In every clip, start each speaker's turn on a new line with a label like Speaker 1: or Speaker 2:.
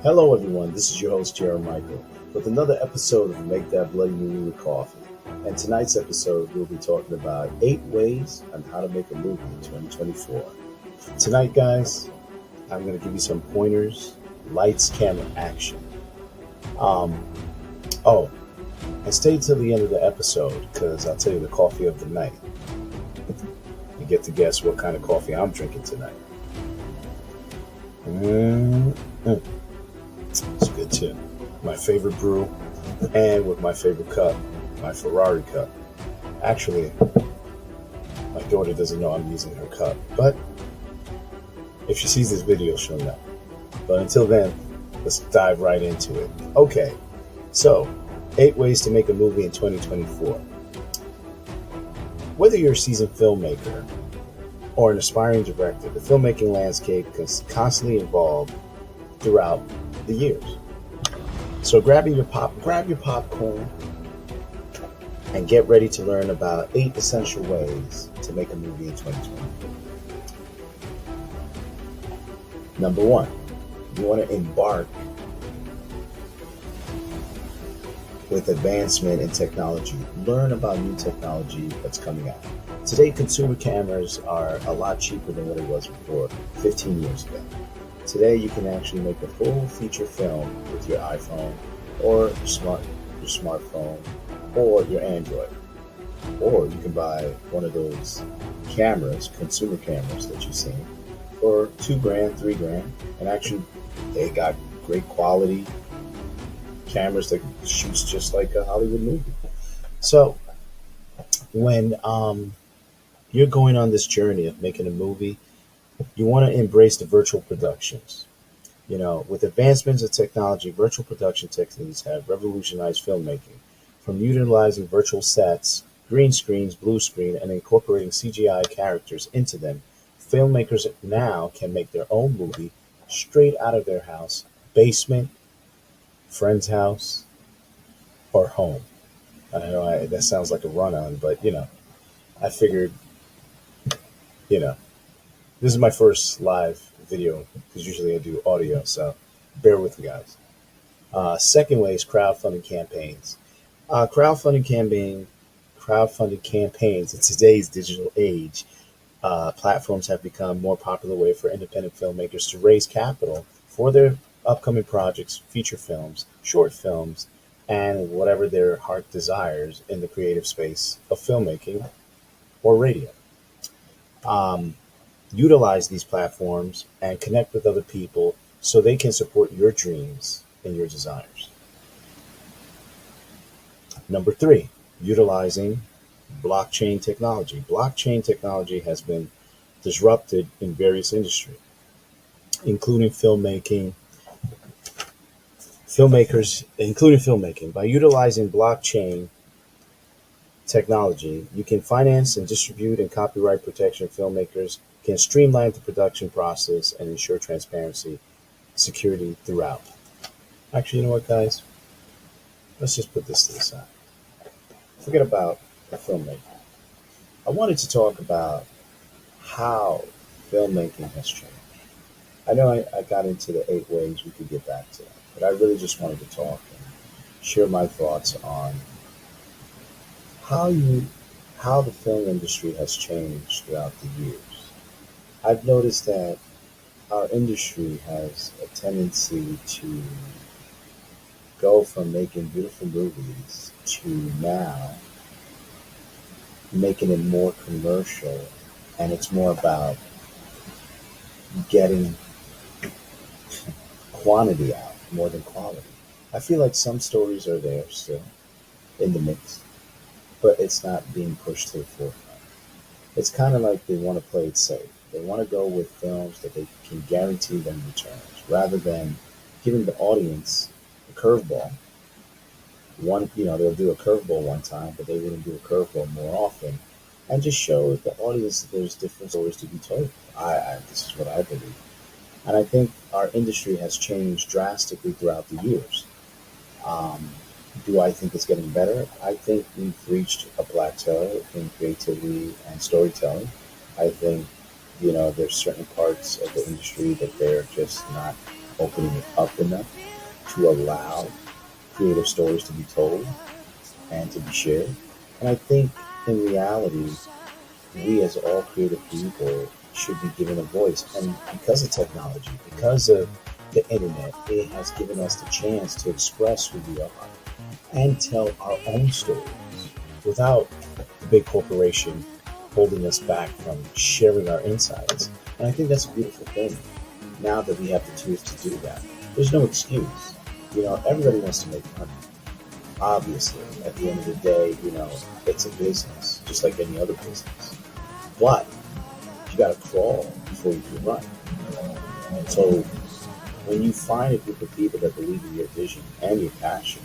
Speaker 1: Hello, everyone. This is your host, JRMICHAEL, with another episode of Make That Bloody Movie with Coffee. And tonight's episode, we'll be talking about 8 ways on how to make a movie in 2024. Tonight, guys, I'm going to give you some pointers, lights, camera, action. Oh, and stay till the end of the episode because I'll tell you the coffee of the night. You get to guess what kind of coffee I'm drinking tonight. It's good too. My favorite brew, and with my favorite cup, my Ferrari cup. Actually, my daughter doesn't know I'm using her cup, but if she sees this video, she'll know. But until then, let's dive right into it. Okay, so 8 ways to make a movie in 2024. Whether you're a seasoned filmmaker or an aspiring director, the filmmaking landscape is constantly evolved throughout the years. So grab your popcorn and get ready to learn about 8 essential ways to make a movie in 2024. Number 1, you want to embark with advancement in technology. Learn about new technology that's coming out. Today, consumer cameras are a lot cheaper than what it was before 15 years ago. Today, you can actually make a full feature film with your iPhone or your smartphone or your Android. Or you can buy one of those cameras, consumer cameras that you've seen, for $2,000, $3,000, and actually they got great quality cameras that shoots just like a Hollywood movie. So when you're going on this journey of making a movie, you want to embrace the virtual productions. You know, with advancements in technology, virtual production techniques have revolutionized filmmaking. From utilizing virtual sets, green screens, blue screen, and incorporating CGI characters into them, filmmakers now can make their own movie straight out of their house, basement, friend's house, or home. I know that sounds like a run-on, but, I figured, this is my first live video because usually I do audio, so bear with me, guys. Second way is crowdfunding campaigns. Crowdfunding campaigns in today's digital age, platforms have become more popular way for independent filmmakers to raise capital for their upcoming projects, feature films, short films, and whatever their heart desires in the creative space of filmmaking or radio. Utilize these platforms and connect with other people so they can support your dreams and your desires. Number 3, utilizing blockchain technology. Blockchain technology has been disrupted in various industries, including filmmaking. By utilizing blockchain technology, you can finance and distribute and copyright protection. Filmmakers can streamline the production process and ensure transparency, security throughout. Actually, you know what, guys? Let's just put this to the side. Forget about the filmmaking. I wanted to talk about how filmmaking has changed. I know I got into the 8 ways we could get back to, but I really just wanted to talk and share my thoughts on how the film industry has changed throughout the years. I've noticed that our industry has a tendency to go from making beautiful movies to now making it more commercial, and it's more about getting quantity out more than quality. I feel like some stories are there still in the mix, but it's not being pushed to the forefront. It's kind of like they want to play it safe. They want to go with films that they can guarantee them returns, rather than giving the audience a curveball. They'll do a curveball one time, but they wouldn't do a curveball more often, and just show the audience that there's different stories to be told. This is what I believe. And I think our industry has changed drastically throughout the years. Do I think it's getting better? I think we've reached a plateau in creativity and storytelling. I think, there's certain parts of the industry that they're just not opening it up enough to allow creative stories to be told and to be shared. And I think in reality, we as all creative people should be given a voice. And because of technology, because of the internet, it has given us the chance to express who we are and tell our own stories without the big corporation holding us back from sharing our insights. And I think that's a beautiful thing now that we have the tools to do that. There's no excuse. Everybody wants to make money. Obviously, at the end of the day, it's a business, just like any other business. But you got to crawl before you can run. And so when you find a group of people that believe in your vision and your passion,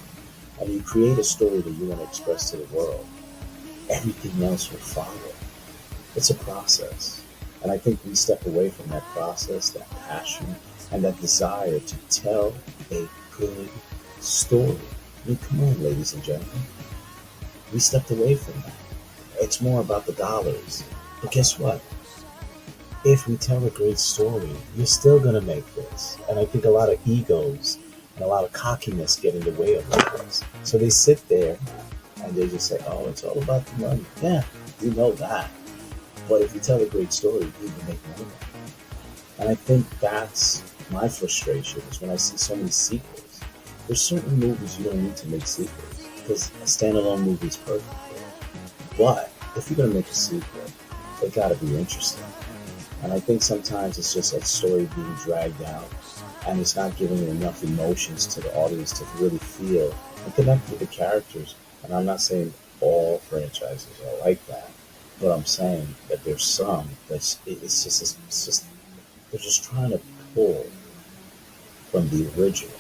Speaker 1: and you create a story that you want to express to the world, everything else will follow. It's a process. And I think we step away from that process, that passion, and that desire to tell a good story. I mean, come on, ladies and gentlemen. We stepped away from that. It's more about the dollars. But guess what? If we tell a great story, you're still going to make this. And I think a lot of egos and a lot of cockiness get in the way of this. So they sit there and they just say, oh, it's all about the money. Yeah, we know that. But if you tell a great story, you can make money. And I think that's my frustration is when I see so many sequels. There's certain movies you don't need to make sequels because a standalone movie is perfect. But if you're going to make a sequel, it got to be interesting. And I think sometimes it's just that story being dragged out and it's not giving enough emotions to the audience to really feel and connect with the characters. And I'm not saying all franchises are like that, but I'm saying that there's some that's it's just they're just trying to pull from the original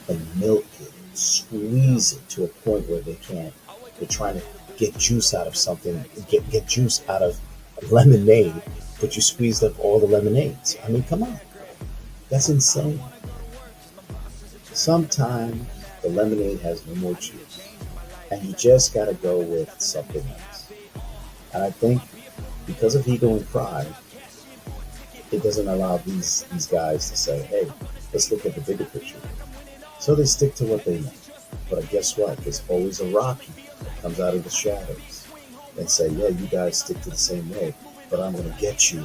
Speaker 1: and milk it, squeeze it to a point where they can't. They're trying to get juice out of something, get juice out of lemonade, but you squeezed up all the lemonades. I mean, come on. That's insane. Sometimes the lemonade has no more juice, and you just got to go with something else. And I think because of ego and pride, it doesn't allow these guys to say, hey, let's look at the bigger picture. So they stick to what they know. But guess what? There's always a Rocky that comes out of the shadows and say, yeah, you guys stick to the same way, but I'm going to get you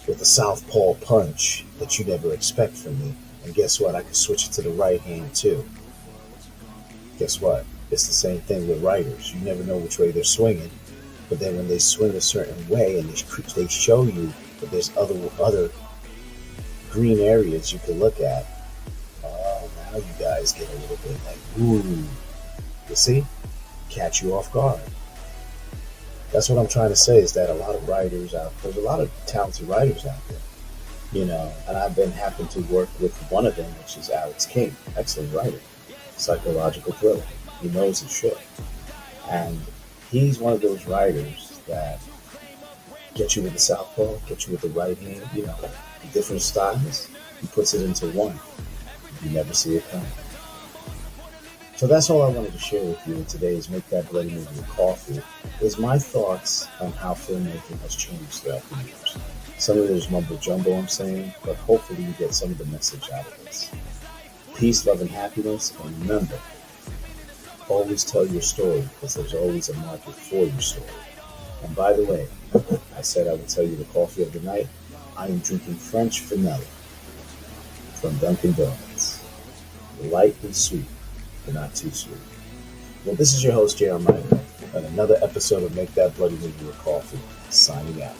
Speaker 1: with a southpaw punch that you never expect from me. And guess what? I can switch it to the right hand too. Guess what? It's the same thing with writers. You never know which way they're swinging, but then when they swing a certain way and they show you that there's other green areas you can look at, oh, now you guys get a little bit like, ooh, you see? Catch you off guard. That's what I'm trying to say is that a lot of writers there's a lot of talented writers out there, and I've been happen to work with one of them, which is Alex King, excellent writer, psychological thriller. He knows his shit. And he's one of those writers that get you with the southpaw, get you with the right hand, different styles. He puts it into one. You never see it coming. So that's all I wanted to share with you in today's Make That Bloody Movie with Coffee, is my thoughts on how filmmaking has changed throughout the years. Some of it is mumbo jumbo, I'm saying, but hopefully you get some of the message out of this. Peace, love, and happiness, and remember, always tell your story because there's always a market for your story. And by the way, I said I would tell you the coffee of the night. I am drinking French vanilla from Dunkin' Donuts. Light and sweet, but not too sweet. Well, this is your host, JRMICHAEL, and another episode of Make That Bloody Movie with Coffee, signing out.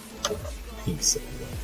Speaker 1: Peace, everyone.